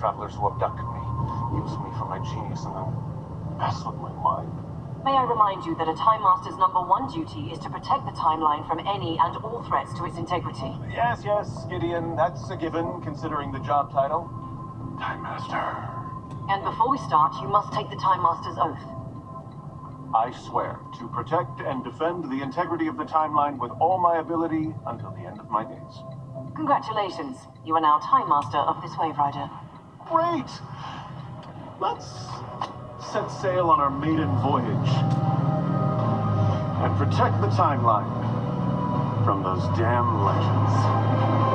travelers who abducted me, used me for my genius, and then messed with my mind. May I remind you that a Time Master's #1 duty is to protect the timeline from any and all threats to its integrity. Yes, Gideon, that's a given, considering the job title. Time Master. And before we start, you must take the Time Master's oath. I swear to protect and defend the integrity of the timeline with all my ability until the end of my days. Congratulations. You are now Time Master of this Wave Rider. Great! Let's set sail on our maiden voyage and protect the timeline from those damn legends.